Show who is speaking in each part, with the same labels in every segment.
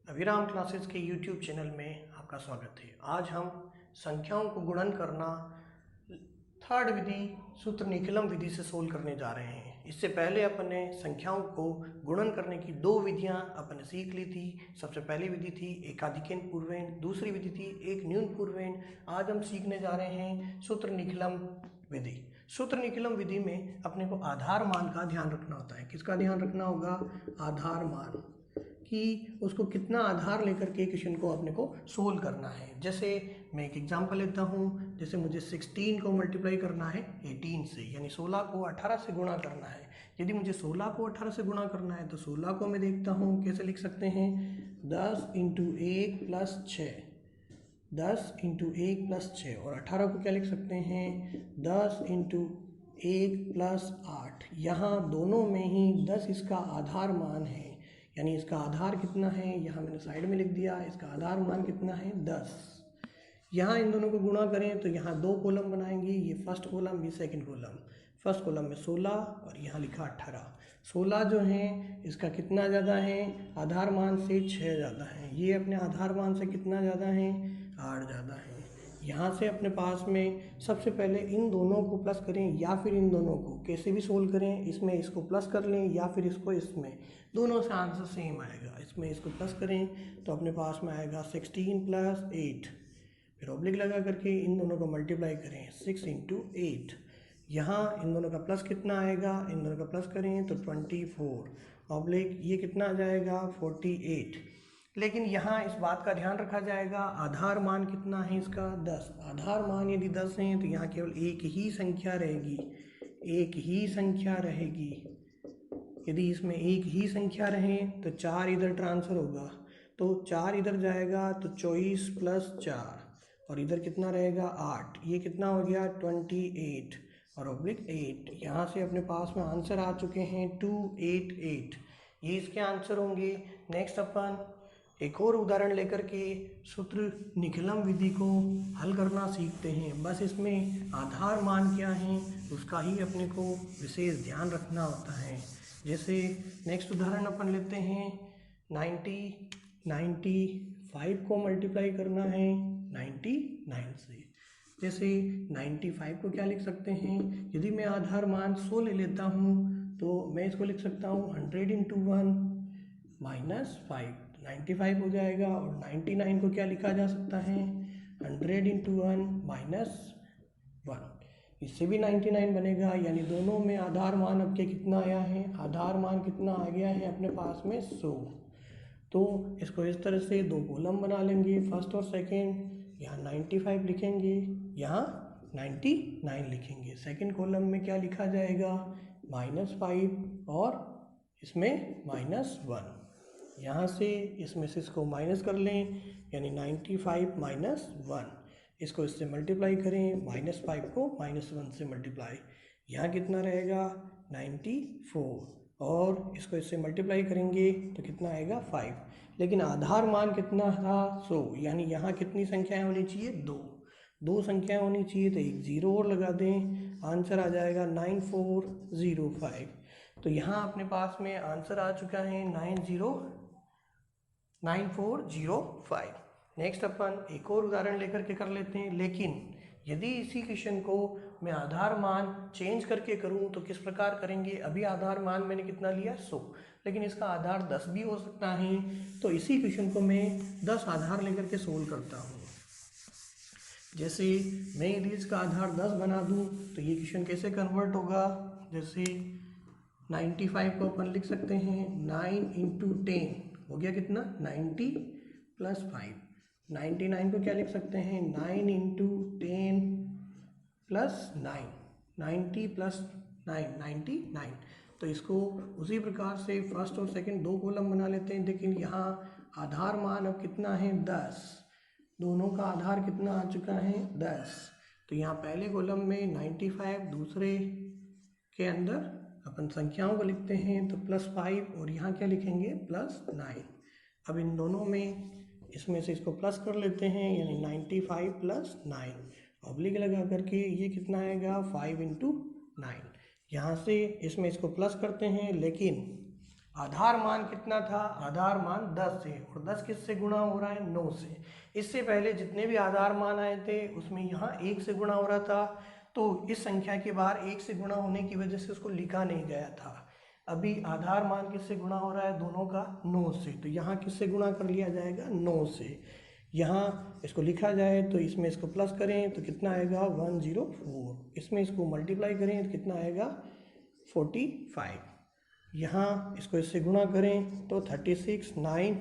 Speaker 1: अभिराम classes के YouTube channel में आपका स्वागत है। आज हम संख्याओं को गुणन करना थर्ड विधि सूत्र निकलम विधि से सोल्व करने जा रहे हैं। इससे पहले अपन ने संख्याओं को गुणन करने की दो विधियां अपन ने सीख ली थी। सबसे पहली विधि थी एकाधिकेन पूर्वेन, दूसरी विधि थी एक न्यून पूर्वेन। आज हम सीखने जा रहे हैं सूत्र निकलम विधि। सूत्र निकलम विधि में अपने को आधार मान का ध्यान रखना होता है। किसका ध्यान रखना होगा? आधार मान कि उसको कितना आधार लेकर के क्वेश्चन को अपने को सोल्व करना है। जैसे मैं एक एग्जांपल लेता हूँ। जैसे मुझे 16 को मल्टीप्लाई करना है 18 से, यानी 16 को 18 से गुणा करना है। यदि मुझे 16 को 18 से गुणा करना है तो 16 को मैं देखता हूँ कैसे लिख सकते हैं। 10 इंटू 1 प्लस 6, 10 इंटू 1 प्लस 6। और 18 को क्या लिख सकते हैं? 10 इंटू 1 प्लस 8। यहाँ दोनों में ही 10 इसका आधार मान है, यानी इसका आधार कितना है यहाँ मैंने साइड में लिख दिया। इसका आधार मान कितना है? 10। यहाँ इन दोनों को गुणा करें तो यहाँ दो कॉलम बनाएंगे, ये फर्स्ट कॉलम ये सेकंड कॉलम। फर्स्ट कॉलम में 16 और यहाँ लिखा 18। 16 जो है इसका कितना ज़्यादा है? आधार मान से 6 ज़्यादा है। ये अपने आधार मान से कितना ज़्यादा है? 8 ज़्यादा है। यहाँ से अपने पास में सबसे पहले इन दोनों को प्लस करें या फिर इन दोनों को कैसे भी सोल्व करें। इसमें इसको प्लस कर लें या फिर इसको इसमें, दोनों से आंसर सेम आएगा। इसमें इसको प्लस करें तो अपने पास में आएगा 16 प्लस 8। फिर ऑब्लिक लगा करके इन दोनों को मल्टीप्लाई करें 6 इंटू 8। यहाँ इन दोनों का प्लस कितना आएगा? इन दोनों का प्लस करें तो 24 ऑब्लिक ये कितना आ जाएगा? 48। लेकिन यहाँ इस बात का ध्यान रखा जाएगा आधार मान कितना है इसका? 10। आधार मान यदि 10 है तो यहाँ केवल एक ही संख्या रहेगी, एक ही संख्या रहेगी। यदि इसमें एक ही संख्या रहे तो 4 इधर ट्रांसफ़र होगा, तो 4 इधर जाएगा तो 24 प्लस 4 और इधर कितना रहेगा? 8। ये कितना हो गया? 28 और ऑब्लिक 8। यहाँ से अपने पास में आंसर आ चुके हैं 288। ये इसके आंसर होंगे। नेक्स्ट अपन एक और उदाहरण लेकर के सूत्र निकलम विधि को हल करना सीखते हैं। बस इसमें आधार मान क्या है उसका ही अपने को विशेष ध्यान रखना होता है। जैसे नेक्स्ट उदाहरण अपन लेते हैं। 95 को मल्टीप्लाई करना है 99 से। जैसे 95 को क्या लिख सकते हैं? यदि मैं आधार मान 100 ले लेता हूँ तो मैं इसको लिख सकता हूँ 100 इंटू 1 माइनस 5, 95 हो जाएगा। और 99 को क्या लिखा जा सकता है? 100 इंटू 1 माइनस 1। इससे भी 99 बनेगा, यानी दोनों में आधार मान अब के कितना आया है? आधार मान कितना आ गया है अपने पास में? 100। तो इसको इस तरह से दो कॉलम बना लेंगे, फर्स्ट और सेकंड। यहाँ 95 लिखेंगे, यहाँ 99 लिखेंगे। सेकंड कॉलम में क्या लिखा जाएगा? -5 और इसमें -1। यहाँ से इसमें से इसको माइनस कर लें, यानी 95 माइनस 1। इसको इससे मल्टीप्लाई करें, -5 को -1 से मल्टीप्लाई, यहाँ कितना रहेगा? 94। और इसको इससे मल्टीप्लाई करेंगे तो कितना आएगा? 5। लेकिन आधार मान कितना था? 100। यानी यहाँ कितनी संख्याएं होनी चाहिए? दो संख्याएं होनी चाहिए, तो एक ज़ीरो और लगा दें, आंसर आ जाएगा 9405। तो यहाँ अपने पास में आंसर आ चुका है 9405। नेक्स्ट अपन एक और उदाहरण लेकर के कर लेते हैं। लेकिन यदि इसी क्वेश्चन को मैं आधार मान चेंज करके करूं तो किस प्रकार करेंगे? अभी आधार मान मैंने कितना लिया? 100, लेकिन इसका आधार 10 भी हो सकता है। तो इसी क्वेश्चन को मैं 10 आधार लेकर के सोल्व करता हूं। जैसे मैं यदि इसका आधार 10 बना दूं तो ये क्वेश्चन कैसे कन्वर्ट होगा? जैसे 95 को अपन लिख सकते हैं 9 इंटू 10 हो गया कितना? 90 प्लस 5। 99 को क्या लिख सकते हैं? 9 इंटू 10 प्लस 9, 90 प्लस 9, 99। तो इसको उसी प्रकार से फर्स्ट और सेकंड दो कॉलम बना लेते हैं। लेकिन यहाँ आधार मान अब कितना है? 10। दोनों का आधार कितना आ चुका है? 10। तो यहाँ पहले कॉलम में 95, दूसरे के अंदर अपन संख्याओं को लिखते हैं तो +5 और यहाँ क्या लिखेंगे? +9। अब इन दोनों में इसमें से इसको प्लस कर लेते हैं, यानी 95 प्लस 9 ऑब्लिक लगा करके ये कितना आएगा? 5 इंटू 9। यहाँ से इसमें इसको प्लस करते हैं, लेकिन आधार मान कितना था, आधार मान 10 है और 10 किससे गुणा हो रहा है, 9 से। इससे पहले जितने भी आधार मान आए थे उसमें यहाँ 1 से गुणा हो रहा था, तो इस संख्या के बाहर 1 से गुणा होने की वजह से उसको लिखा नहीं गया था। अभी आधार मान किससे गुणा हो रहा है, दोनों का 9 से, तो यहाँ किससे गुणा कर लिया जाएगा, 9 से। यहाँ इसको लिखा जाए तो इसमें इसको प्लस करें तो कितना आएगा 104, इसमें इसको मल्टीप्लाई करें तो कितना आएगा 45, यहाँ इसको इससे गुणा करें तो 36, 9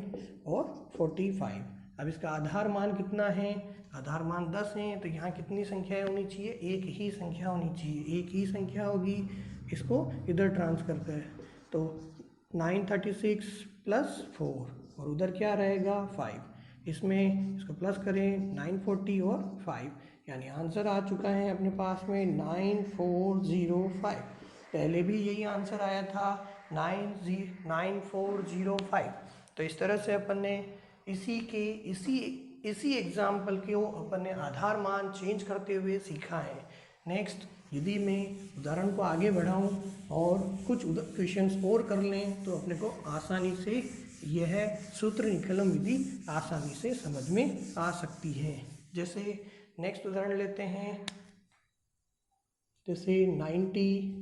Speaker 1: और 45। अब इसका आधार मान कितना है, आधार मान 10 है, तो यहाँ कितनी संख्याएं होनी चाहिए, एक ही संख्या होनी चाहिए, एक ही संख्या होगी। इसको इधर ट्रांसफर करें तो 936 प्लस 4 और उधर क्या रहेगा 5, इसमें इसको प्लस करें 940 और 5, यानी आंसर आ चुका है अपने पास में 9405। पहले भी यही आंसर आया था 9405। तो इस तरह से अपन ने इसी एग्जाम्पल को अपन ने आधार मान चेंज करते हुए सीखा है। नेक्स्ट यदि मैं उदाहरण को आगे बढ़ाऊं और कुछ क्वेश्चंस और कर लें तो अपने को आसानी से यह सूत्र निकलन विधि आसानी से समझ में आ सकती है। जैसे नेक्स्ट उदाहरण लेते हैं, जैसे 90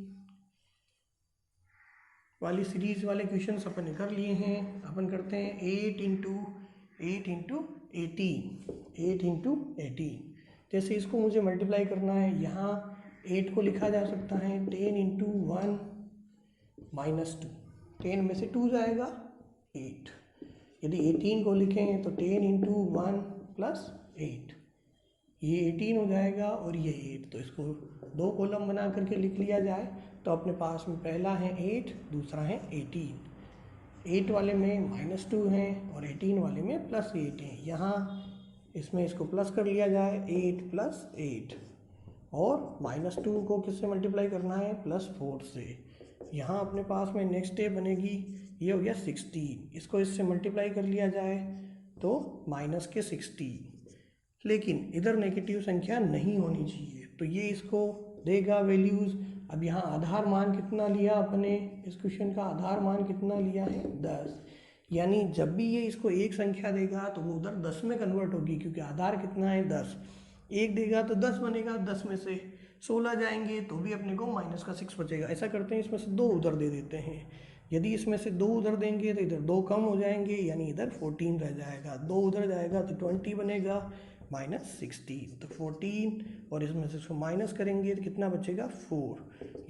Speaker 1: वाली सीरीज वाले क्वेश्चंस अपन कर लिए हैं। अपन करते हैं 8 इंटू 18। जैसे इसको मुझे मल्टीप्लाई करना है, यहाँ 8 को लिखा जा सकता है 10 इंटू 1 माइनस 2, 10 में से 2 जाएगा 8। यदि 18 को लिखें तो 10 इंटू 1 प्लस 8, ये 18 हो जाएगा और ये 8, तो इसको 2 कॉलम बना करके लिख लिया जाए तो अपने पास में पहला है 8, दूसरा है 18। 8 वाले में -2 हैं और 18 वाले में +8 हैं। यहाँ इसमें इसको प्लस कर लिया जाए 8 + 8 और -2 को किससे मल्टीप्लाई करना है +4 से। यहाँ अपने पास में नेक्स्ट स्टेप बनेगी, ये हो गया 16, इसको इससे मल्टीप्लाई कर लिया जाए तो -16, लेकिन इधर नेगेटिव संख्या नहीं होनी चाहिए, तो ये इसको देगा वैल्यूज़। अब यहाँ आधार मान कितना लिया अपने, इस क्वेश्चन का आधार मान कितना लिया है 10, यानी जब भी ये इसको एक संख्या देगा तो वो उधर 10 में कन्वर्ट होगी, क्योंकि आधार कितना है 10। एक देगा तो 10 बनेगा, 10 में से 16 जाएंगे तो भी अपने को -6 बचेगा। ऐसा करते हैं, इसमें से 2 उधर दे देते हैं। यदि इसमें से 2 उधर देंगे तो इधर 2 कम हो जाएंगे, यानी इधर 14 रह जाएगा। 2 उधर जाएगा तो 20 बनेगा, -16, तो 14 और इसमें से इसको माइनस करेंगे तो कितना बचेगा 4,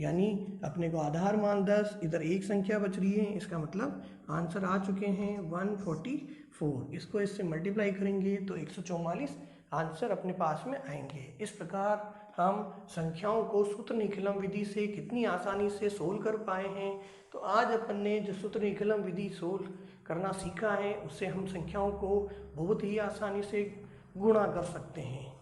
Speaker 1: यानी अपने को आधार मान 10, इधर एक संख्या बच रही है, इसका मतलब आंसर आ चुके हैं 144। इसको इससे मल्टीप्लाई करेंगे तो 144 आंसर अपने पास में आएंगे। इस प्रकार हम संख्याओं को सूत्र निकलन विधि से कितनी आसानी से सोल्व कर पाए हैं। तो आज अपन ने जो सूत्र निकलन विधि सोल्व करना सीखा है, उससे हम संख्याओं को बहुत ही आसानी से गुणा कर सकते हैं।